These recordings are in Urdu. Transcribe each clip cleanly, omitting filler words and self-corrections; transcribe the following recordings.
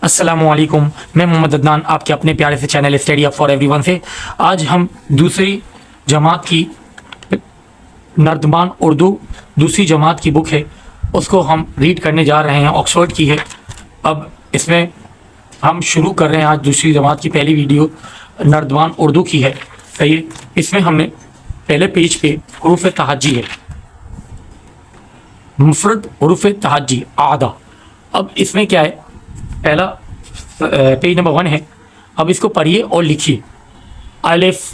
السلام علیکم، میں محمد عدنان آپ کے اپنے پیارے سے channel study up for every one سے آج ہم دوسری جماعت کی نردبان اردو دوسری جماعت کی بک ہے اس کو ہم ریڈ کرنے جا رہے ہیں، آکسفورڈ کی ہے۔ اب اس میں ہم شروع کر رہے ہیں آج دوسری جماعت کی پہلی ویڈیو نردبان اردو کی ہے۔ صحیح، اس میں ہم نے پہلے پیج پہ حروف تہجی ہے، مفرد حروف تہجی آدھا۔ اب اس میں کیا ہے، پہلا پیج نمبر 1 ہے۔ اب اس کو پڑھیے اور لکھیے۔ الف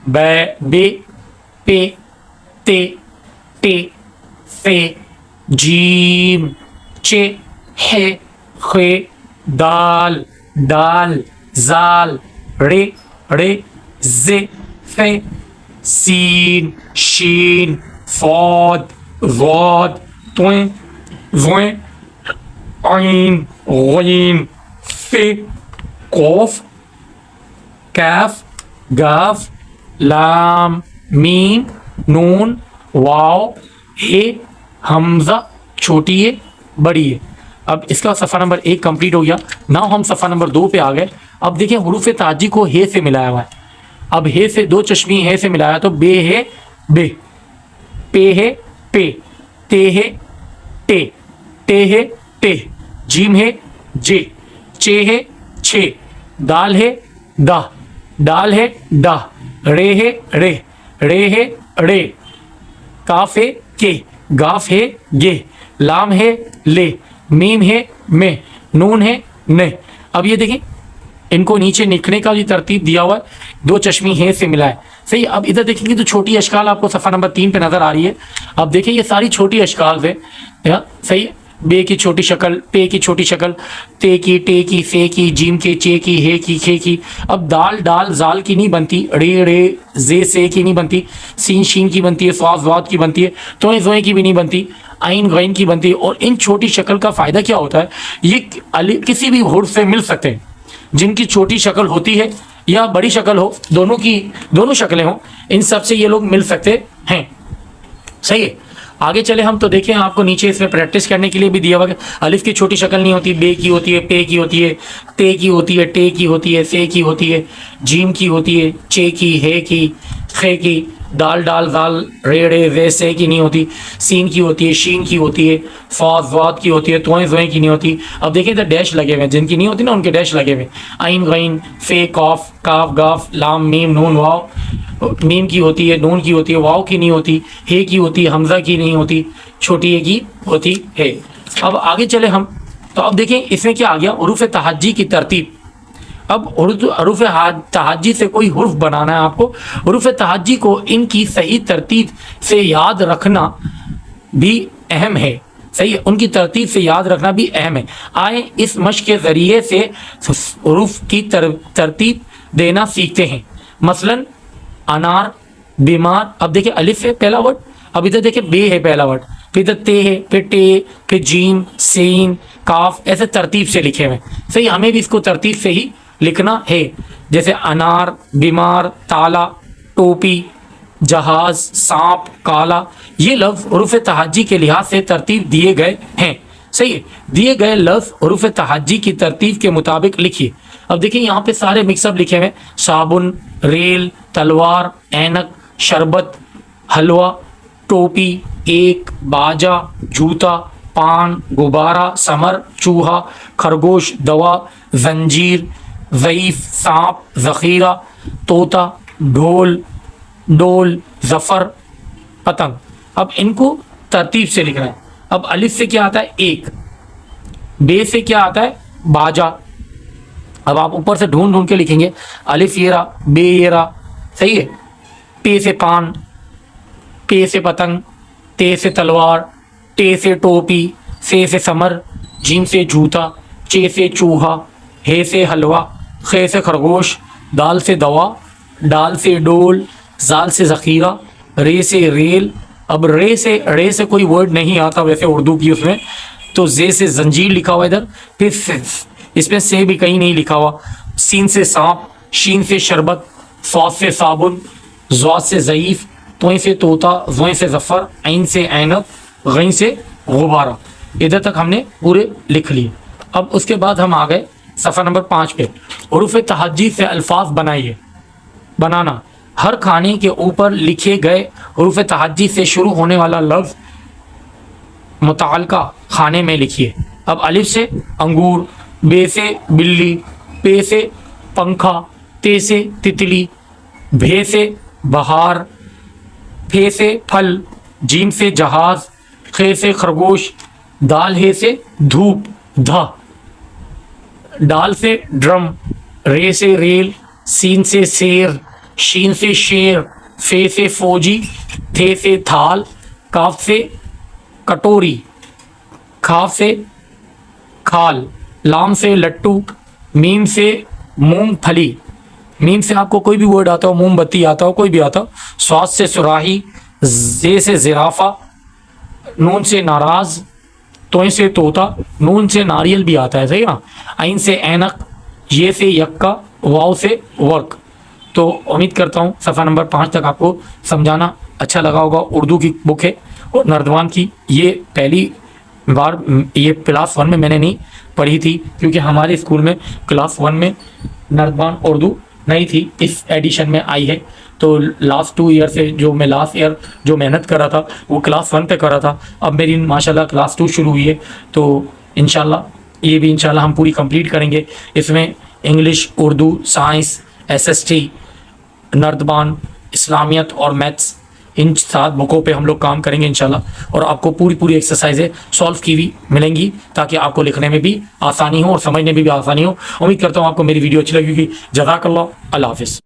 بے پے تے ٹے فے جیم چے ہے خے دال ڈال زال رے رے زے فے سین شین فاد ضاد تویں زویں عین غین فے قوف کاف گاف لام میم نون واو ہے حمزہ چھوٹی ہے بڑی ہے۔ اب اس کا صفحہ نمبر 1 کمپلیٹ ہو گیا۔ نا ہم صفحہ نمبر 2 پہ آ گئے۔ اب دیکھیں حروف تہجی کو ہے سے ملایا ہوا ہے۔ اب ہے سے دو چشمی ہے سے ملایا تو بے ہے بے، پے ہے پے، تے ہے ٹے، ٹے ہے ٹے، جیم ہے جے، چے ہے چھے، دال ہے دا، ڈال ہے ڈا، رے ہے رے، رے ہے رے، کاف ہے کے، گاف ہے گے، لام ہے لے، میم ہے میں، نون ہے نے۔ اب یہ دیکھیں ان کو نیچے لکھنے کا بھی ترتیب دیا ہوا ہے، دو چشمی ہے سے ملا ہے۔ صحیح، اب ادھر دیکھیں گے تو چھوٹی اشکال آپ کو صفحہ نمبر 3 پہ نظر آ رہی ہے۔ اب دیکھیں یہ ساری چھوٹی اشکال ہے۔ صحیح، بے کی چھوٹی شکل، پے کی چھوٹی شکل، تے کی، ٹے کی، فے کی، جیم کے، چے کی، ہے کی، کھے کی۔ اب دال ڈال زال کی نہیں بنتی، رے رے زے سے کی نہیں بنتی، سین شین کی بنتی ہے، صاد ضاد کی بنتی ہے، تویں زویں کی بھی نہیں بنتی، عین غین کی بنتی ہے۔ اور ان چھوٹی شکل کا فائدہ کیا ہوتا ہے، یہ کسی بھی حرف سے مل سکتے ہیں۔ جن کی چھوٹی شکل ہوتی ہے یا بڑی شکل ہو، دونوں شکلیں ہوں، ان سب سے یہ لوگ مل سکتے ہیں۔ صحیح ہے، آگے چلے ہم تو دیکھیں آپ کو نیچے اس میں پریکٹس کرنے کے لیے بھی دیا ہوا کہ الف کی چھوٹی شکل نہیں ہوتی، بے کی ہوتی ہے، پے کی ہوتی ہے، تے کی ہوتی ہے، ٹے کی ہوتی ہے، سے کی ہوتی ہے، جیم کی ہوتی ہے، چے کی، ہے کی، خے کی، دال ڈال زال رے رے وے سے کی نہیں ہوتی، سین کی ہوتی ہے، شین کی ہوتی ہے، فاض ضاد کی ہوتی ہے، تویں زویں کی نہیں ہوتی۔ اب دیکھیں ادھر ڈیش لگے ہوئے ہیں، جن کی نہیں ہوتی نا ان کے ڈیش لگے ہوئے، عین غین فے قاف کاف گاف لام میم نون واو، میم کی ہوتی ہے، نون کی ہوتی ہے، واو کی نہیں ہوتی، ہے کی ہوتی ہے، حمزہ کی نہیں ہوتی، چھوٹی ہے کی ہوتی ہے۔ اب آگے چلے ہم تو اب دیکھیں اس میں کیا آ گیا، حروف تہجی کی ترتیب۔ اب حروف تہجی سے کوئی حرف بنانا ہے آپ کو، حروف تہجی کو ان کی صحیح ترتیب سے یاد رکھنا بھی اہم ہے۔ صحیح ہے، ان کی ترتیب سے یاد رکھنا بھی اہم ہے۔ آئیں اس مشق کے ذریعے سے حروف کی ترتیب دینا سیکھتے ہیں۔ مثلا انار، بیمار۔ اب دیکھیں الف ہے پہلا ورڈ، اب ادھر دیکھیں بے ہے پہلا ورڈ، پھر ادھر تے ہے، پھر ٹے، پھر جیم، سین، کاف، ایسے ترتیب سے لکھے ہوئے۔ صحیح، ہمیں بھی اس کو ترتیب سے ہی لکھنا ہے، جیسے انار، بیمار، تالا، ٹوپی، جہاز، سانپ، کالا۔ یہ لفظ حروف تہجی کے لحاظ سے ترتیب دیے گئے ہیں۔ صحیح ہے، دیے گئے لفظ حروف تہجی کی ترتیب کے مطابق لکھیے۔ اب دیکھیں یہاں پہ سارے مکس اپ لکھے ہوئے، صابن، ریل، تلوار، اینک، شربت، حلوہ، ٹوپی، ایک، باجا، جوتا، پان، غبارہ، سمر، چوہا، خرگوش، دوا، زنجیر، ضعیف، سانپ، ذخیرہ، طوطا، ڈھول، ڈول، ظفر، پتنگ۔ اب ان کو ترتیب سے لکھ رہے ہیں۔ اب الف سے کیا آتا ہے ایک، بے سے کیا آتا ہے باجا۔ اب آپ اوپر سے ڈھونڈ کے لکھیں گے، الف یہ رہا، بے یہ رہا، صحیح ہے، پے سے پان، پے سے پتنگ، تے سے تلوار، ٹے سے ٹوپی، سے سمر، جیم سے جوتا، چے سے چوہا، ہے سے حلوہ، خے سے خرگوش، دال سے دوا، ڈال سے ڈول، زال سے ذخیرہ، رے سے ریل۔ اب رے سے کوئی ورڈ نہیں آتا ویسے اردو کی، اس میں تو زے سے زنجیر لکھا ہوا ادھر، پھر اس میں سے بھی کہیں نہیں لکھا ہوا، سین سے سانپ، شین سے شربت، صاد سے صابن، ضاد سے ضعیف، تویں سے طوطا، زویں سے ظفر، عین سے عینب، غین سے غبارہ۔ ادھر تک ہم نے پورے لکھ لیے۔ اب اس کے بعد ہم آ گئے صفحہ نمبر 5 پہ حروف تہجی سے الفاظ بنائیے. بنانا، ہر کھانے کے اوپر لکھے گئے حروف تہجی سے شروع ہونے والا لفظ متعلقہ کھانے میں لکھیے. اب الف سے انگور، بے سے بلی، پے سے پنکھا، تے سے تتلی، بھے سے بہار، پھے سے پھل، جیم سے جہاز، خے سے خرگوش، دال ہے سے دھوپ دھا، ڈال سے ڈرم، رے سے ریل، سین سے سیر، شین سے شیر، فے سے فوجی، تھے سے تھال، کاف سے کٹوری، کھاف سے کھال، لام سے لٹو، میم سے مونگ پھلی. میم سے آپ کو کوئی بھی ورڈ آتا ہو، موم بتی آتا ہو، کوئی بھی آتا ہو. سواد سے سراہی، زے سے زرافہ، نون سے ناراض، توئیں سے طوطا، نون سے ناریل بھی آتا ہے، صحیح نا. عین سے اینک، یہ سے یکا، واؤ سے ورق. تو امید کرتا ہوں صفحہ نمبر 5 تک آپ کو سمجھانا اچھا لگا ہوگا. اردو کی بک ہے اور نردبان کی. یہ پہلی بار یہ کلاس 1 میں میں نے نہیں پڑھی تھی، کیونکہ ہمارے اسکول میں کلاس 1 میں نردبان اردو نہیں تھی، اس ایڈیشن میں آئی ہے. تو لاسٹ 2 ایئر سے جو میں لاسٹ ایئر جو محنت کر رہا تھا وہ کلاس 1 پہ کر رہا تھا. اب میری ماشاءاللہ کلاس 2 شروع ہوئی ہے، تو انشاءاللہ یہ بھی انشاءاللہ ہم پوری کمپلیٹ کریں گے. اس میں انگلش، اردو، سائنس، SST، نردبان، اسلامیت اور میتھس، ان 7 بکوں پہ ہم لوگ کام کریں گے انشاءاللہ. اور آپ کو پوری ایکسرسائزیں سالو کی ہوئی ملیں گی تاکہ آپ کو لکھنے میں بھی آسانی ہو اور سمجھنے میں بھی آسانی ہو. امید کرتا ہوں آپ کو میری ویڈیو اچھی لگے گی. جزاک اللہ. اللہ حافظ.